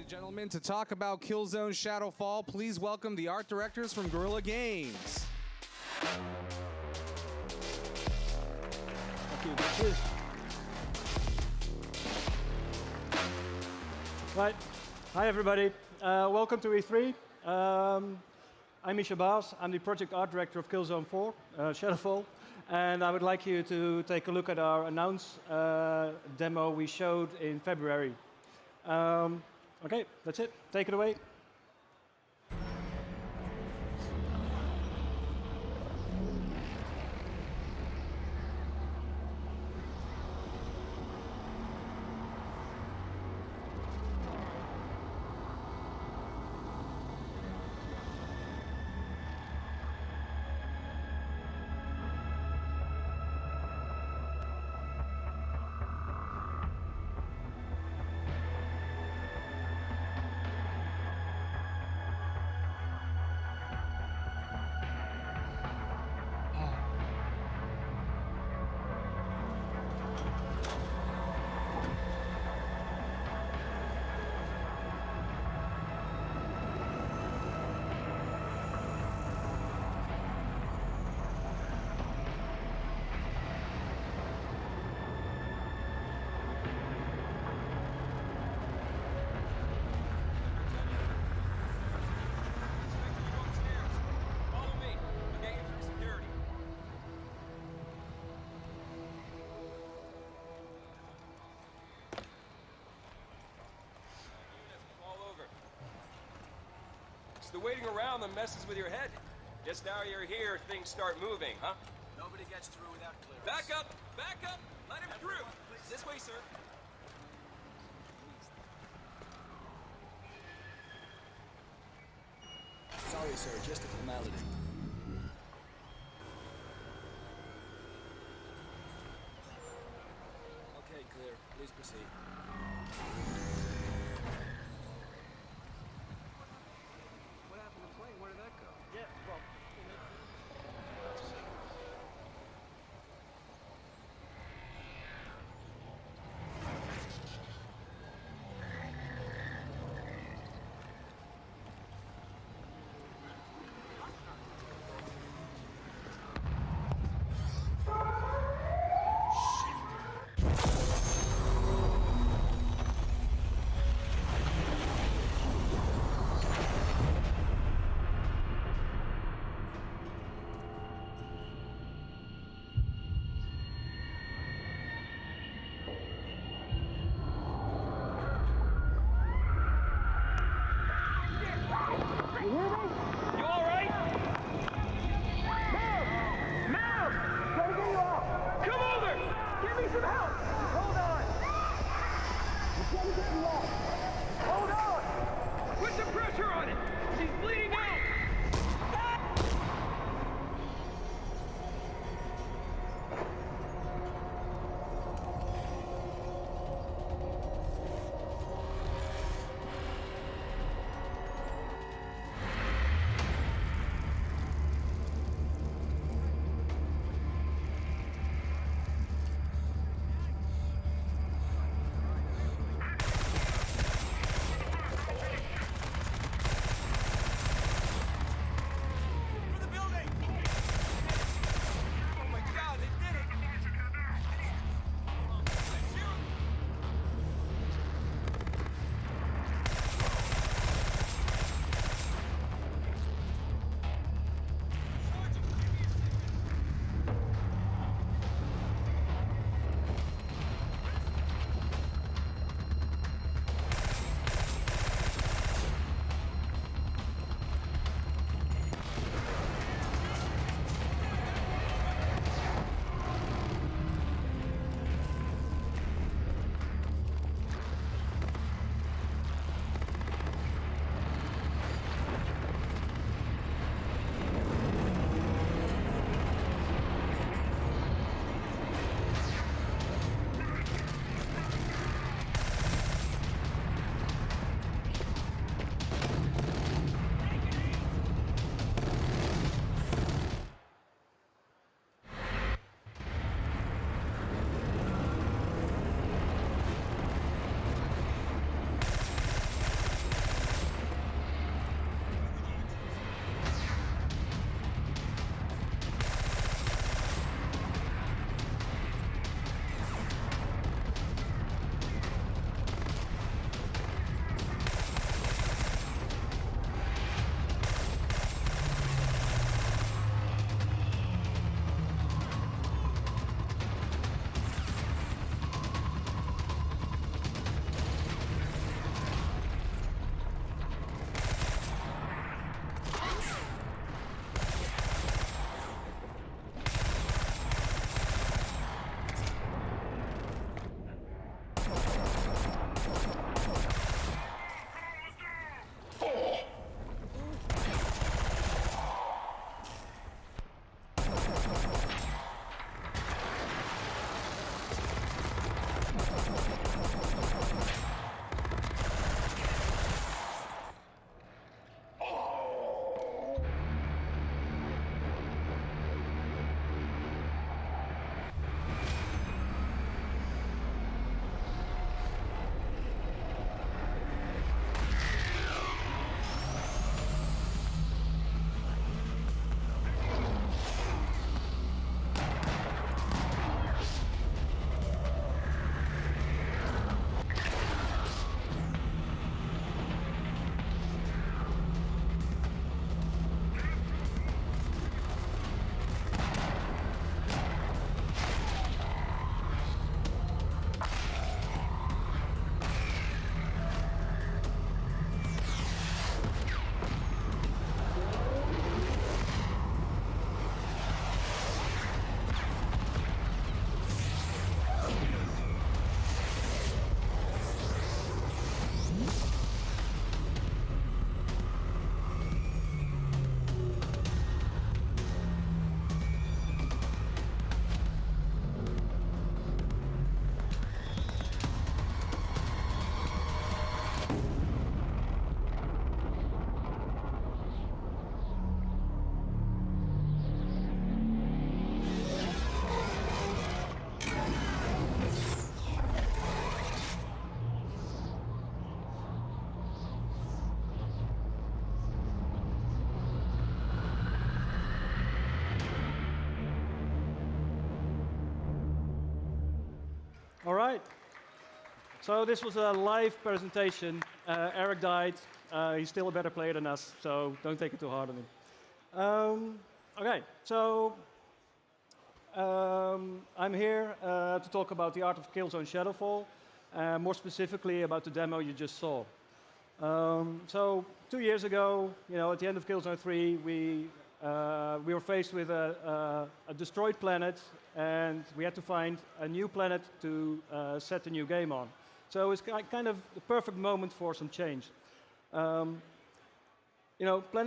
and gentlemen, to talk about Killzone Shadowfall, please welcome the art directors from Guerrilla Games. Thank you. Cheers. Right. Hi, everybody. Welcome to E3. I'm Misha Baas. I'm the project art director of Killzone 4, Shadowfall. And I would like you to take a look at our announce demo we showed in February. OK, that's it. Take it away. It's the waiting around that messes with your head. Just now you're here, things start moving, huh? Nobody gets through without clearance. Back up! Back up! Let him through! This way, sir. Sorry, sir, just a formality. Okay, clear. Please proceed. What happened to the plane? Where did that go? Yeah, well, All right. So this was a live presentation. Eric died. He's still a better player than us, so don't take it too hard on him. Okay, so I'm here to talk about the art of Killzone Shadowfall, more specifically about the demo you just saw. So 2 years ago, at the end of Killzone 3, we were faced with a destroyed planet, and we had to find a new planet to set the new game on. So it's kind of the perfect moment for some change. Planet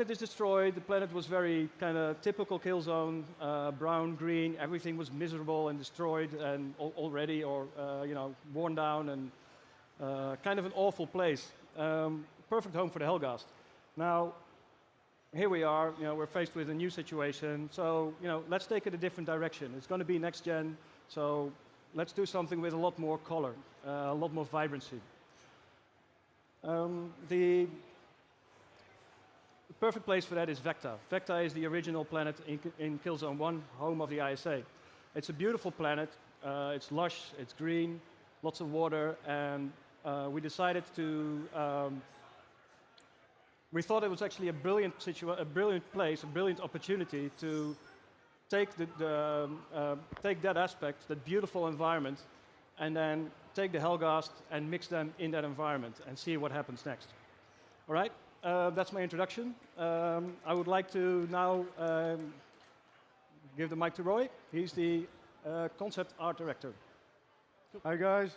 is destroyed. The planet was very kind of typical Killzone, brown, green. Everything was miserable and destroyed and already, or worn down, and kind of an awful place. Perfect home for the Helghast. Now, here we are. We're faced with a new situation. So, let's take it a different direction. It's going to be next gen. So, let's do something with a lot more color, a lot more vibrancy. The perfect place for that is Vecta. Vecta is the original planet in Killzone 1, home of the ISA. It's a beautiful planet. It's lush, it's green, lots of water, and we decided to. We thought it was actually a brilliant place, a brilliant opportunity to take take that aspect, that beautiful environment, and then take the Helghast and mix them in that environment and see what happens next. All right, that's my introduction. I would like to now give the mic to Roy. He's the concept art director. Hi guys,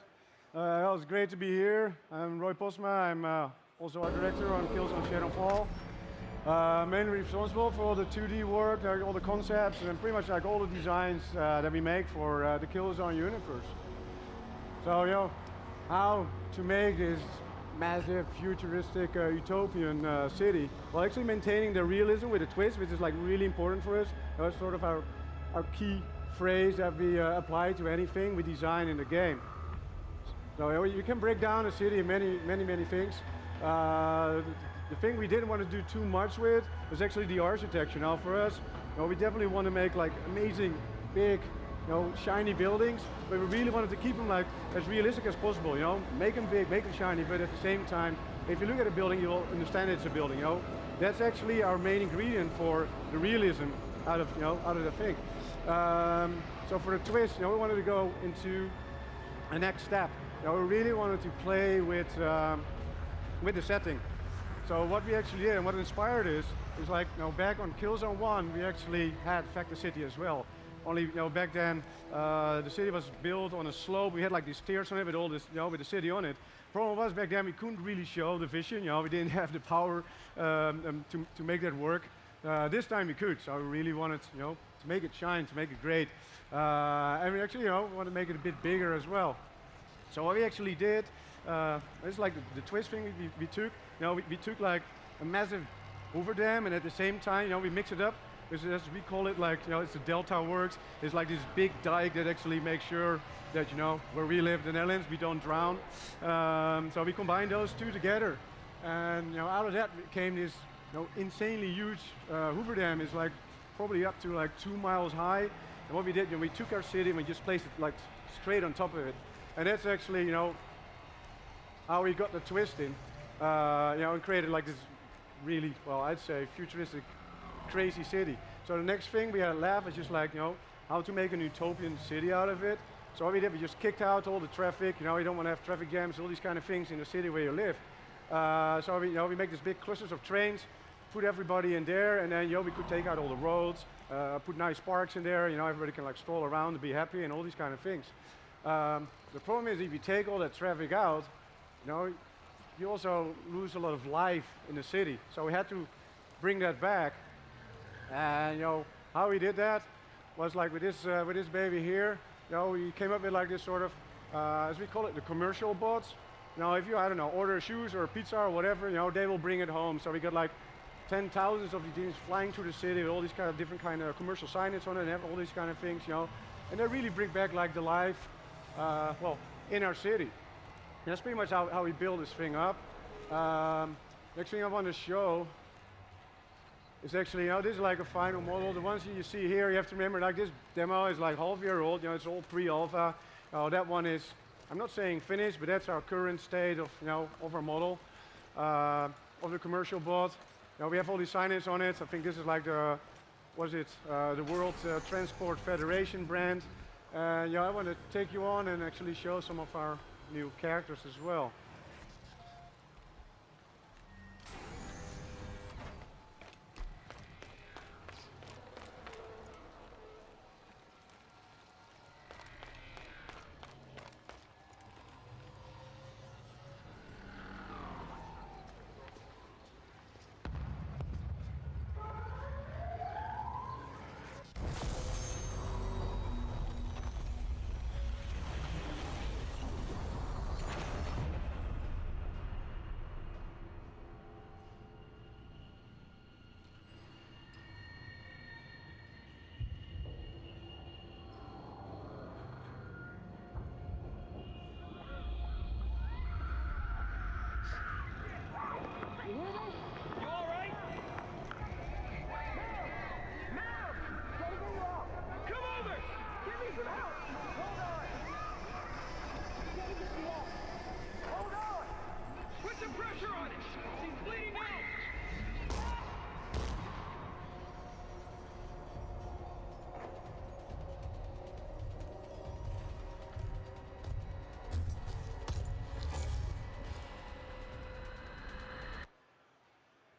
it's great to be here. I'm Roy Posma. I'm also art director on Killzone Shadowfall. Mainly responsible for all the 2D work, all the concepts, and pretty much like all the designs that we make for the Killzone universe. So, how to make this massive, futuristic, utopian city, while actually maintaining the realism with a twist, which is like really important for us. That's sort of our key phrase that we apply to anything we design in the game. So you can break down a city in many things. The thing we didn't want to do too much with was actually the architecture. Now for us, we definitely want to make like amazing, big, shiny buildings, but we really wanted to keep them like as realistic as possible. Make them big, make them shiny, but at the same time, if you look at a building, you'll understand it's a building. That's actually our main ingredient for the realism out of the thing. So for the twist, we wanted to go into a next step. We really wanted to play with the setting. So what we actually did and what inspired us is like, back on Killzone 1, we actually had Vecta City as well. Only, back then, the city was built on a slope. We had like these stairs on it with all this, with the city on it. Problem was back then we couldn't really show the vision. We didn't have the power to make that work. This time we could. So we really wanted, to make it shine, to make it great, and we actually, want to make it a bit bigger as well. So what we actually did, it's like the twist thing we took. We took like a massive hoover dam, and at the same time, we mix it up. As we call it, like, it's the Delta works. It's like this big dike that actually makes sure that, where we live in the Netherlands, we don't drown. So we combined those two together, and out of that came this, insanely huge hoover dam. It's like probably up to like 2 miles high. And what we did, we took our city and we just placed it like straight on top of it, and that's actually, how we got the twist in. And created like this really, well, I'd say futuristic, crazy city. So the next thing we had left is just like, how to make an utopian city out of it. So what we did, we just kicked out all the traffic. You don't want to have traffic jams, all these kind of things in the city where you live. So we make these big clusters of trains, put everybody in there, and then we could take out all the roads, put nice parks in there. Everybody can like stroll around and be happy and all these kind of things. The problem is if you take all that traffic out, you also lose a lot of life in the city. So we had to bring that back. And how we did that was like with this baby here. We came up with like this sort of, as we call it, the commercial bots. If you, I don't know, order shoes or pizza or whatever, they will bring it home. So we got like 10,000s of these things flying through the city with all these kind of different kind of commercial signage on it and have all these kind of things, And they really bring back like the life, in our city. That's pretty much how we build this thing up. Next thing I want to show is actually, this is like a final model. The ones you see here, you have to remember, like this demo is like half year old. It's all pre-alpha. That one is I'm not saying finished, but that's our current state of, of our model, of the commercial bot. We have all these signage on it. I think this is like the, the World Transport Federation brand. I want to take you on and actually show some of our new characters as well.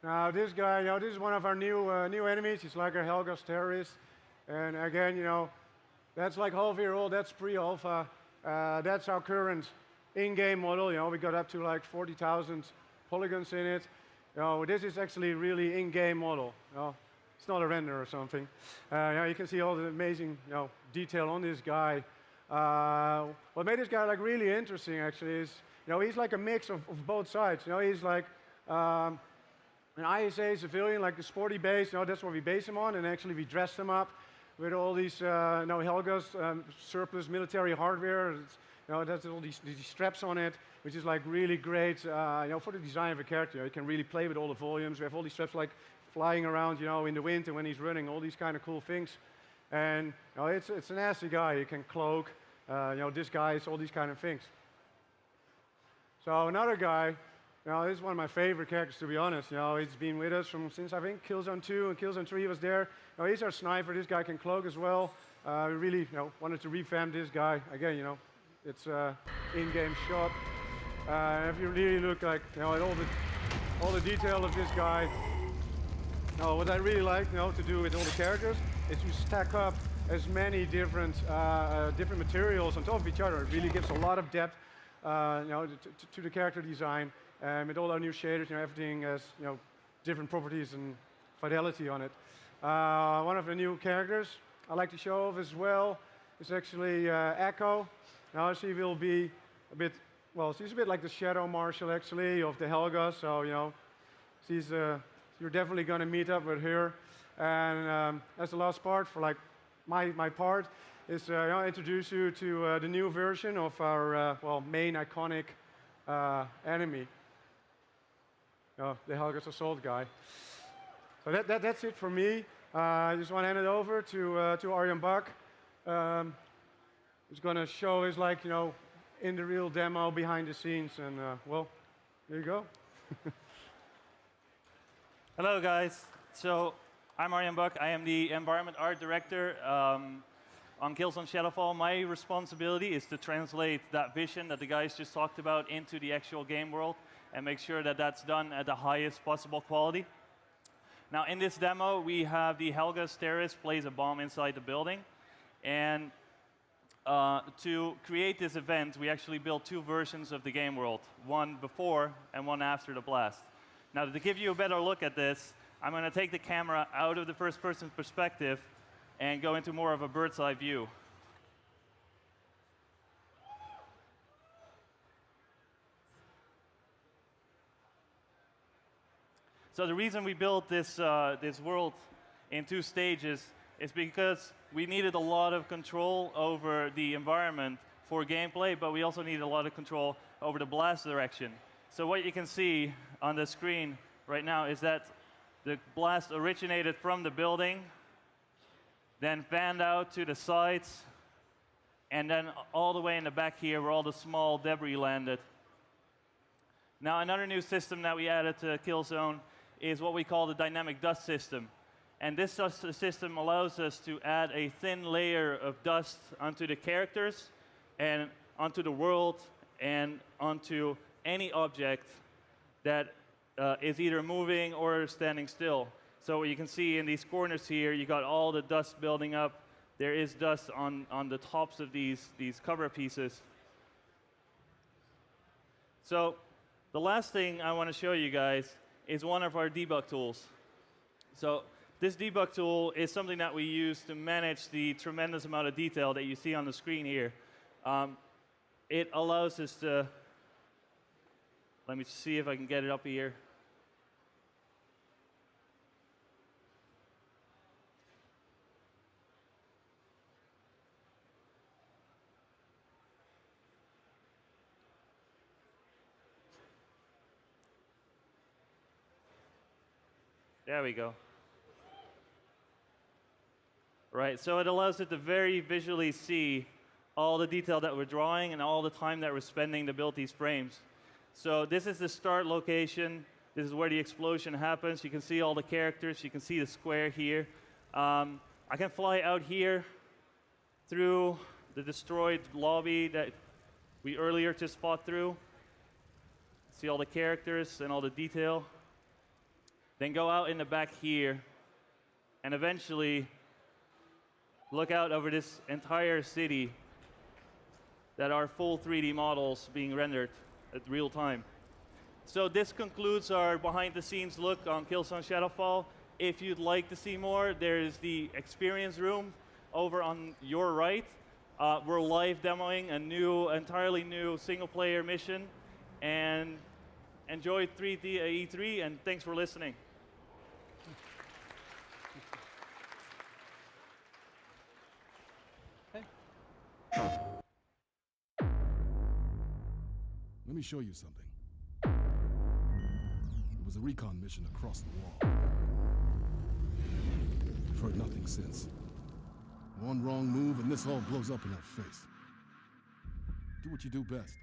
Now this guy, this is one of our new enemies. He's like a Helga's terrorist, and again, that's like half-year-old. That's pre-alpha. That's our current in-game model. We got up to like 40,000 polygons in it. This is actually really in-game model. It's not a render or something. You can see all the amazing detail on this guy. What made this guy like really interesting actually is he's like a mix of both sides. He's like an ISA civilian, like the sporty base. That's what we base him on, and actually we dress him up with all these Helga's surplus military hardware. There's all these straps on it, which is like really great for the design of a character. You can really play with all the volumes. We have all these straps like flying around in the wind and when he's running, all these kind of cool things. And it's a nasty guy. He can cloak, disguise, all these kind of things. So another guy, this is one of my favorite characters, to be honest. He's been with us since I think Killzone 2 and Killzone 3 was there. He's our sniper. This guy can cloak as well. We really wanted to revamp this guy. Again, it's in-game shot. If you really look like at all the detail of this guy, what I really like to do with all the characters is to stack up as many different materials on top of each other. It really gives a lot of depth to the character design. With all our new shaders, everything has different properties and fidelity on it. One of the new characters I like to show off as well is actually Echo. Now she will be a bit, she's a bit like the Shadow Marshal actually of the Helga. So you're definitely going to meet up with her. And as the last part for like my part is introduce you to the new version of our main iconic enemy. The Helga's Assault guy. So that's it for me. I just want to hand it over to Arjen Bak. He's going to show his in the real demo behind the scenes, and there you go. Hello guys. So I'm Arjen Bak. I am the environment art director on Killzone Shadowfall. My responsibility is to translate that vision that the guys just talked about into the actual game world and make sure that that's done at the highest possible quality. Now, in this demo, we have the Helga's terrorist plays a bomb inside the building. And to create this event, we actually built two versions of the game world, one before and one after the blast. Now, to give you a better look at this, I'm going to take the camera out of the first-person perspective and go into more of a bird's-eye view. So the reason we built this world in two stages is because we needed a lot of control over the environment for gameplay, but we also needed a lot of control over the blast direction. So what you can see on the screen right now is that the blast originated from the building, then fanned out to the sides, and then all the way in the back here where all the small debris landed. Now, another new system that we added to Killzone is what we call the dynamic dust system. And this system allows us to add a thin layer of dust onto the characters and onto the world and onto any object that is either moving or standing still. So what you can see in these corners here, you got all the dust building up. There is dust on the tops of these cover pieces. So the last thing I want to show you guys is one of our debug tools. So this debug tool is something that we use to manage the tremendous amount of detail that you see on the screen here. It allows us to, let me see if I can get it up here. There we go. Right, so it allows it to very visually see all the detail that we're drawing and all the time that we're spending to build these frames. So this is the start location. This is where the explosion happens. You can see all the characters. You can see the square here. I can fly out here through the destroyed lobby that we earlier just fought through. See all the characters and all the detail. Then go out in the back here and eventually look out over this entire city that are full 3D models being rendered at real time. So this concludes our behind-the-scenes look on Killzone Shadowfall. If you'd like to see more, there is the experience room over on your right. We're live demoing a entirely new single-player mission. And enjoy E3, and thanks for listening. Let me show you something. It was a recon mission across the wall. We've heard nothing since. One wrong move and this all blows up in our face. Do what you do best.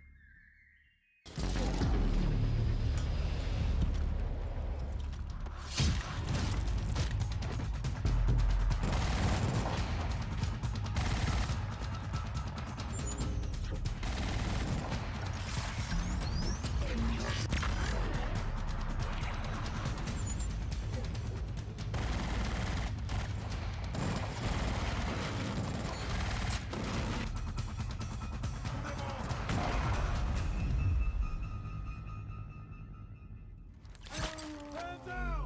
Hands down!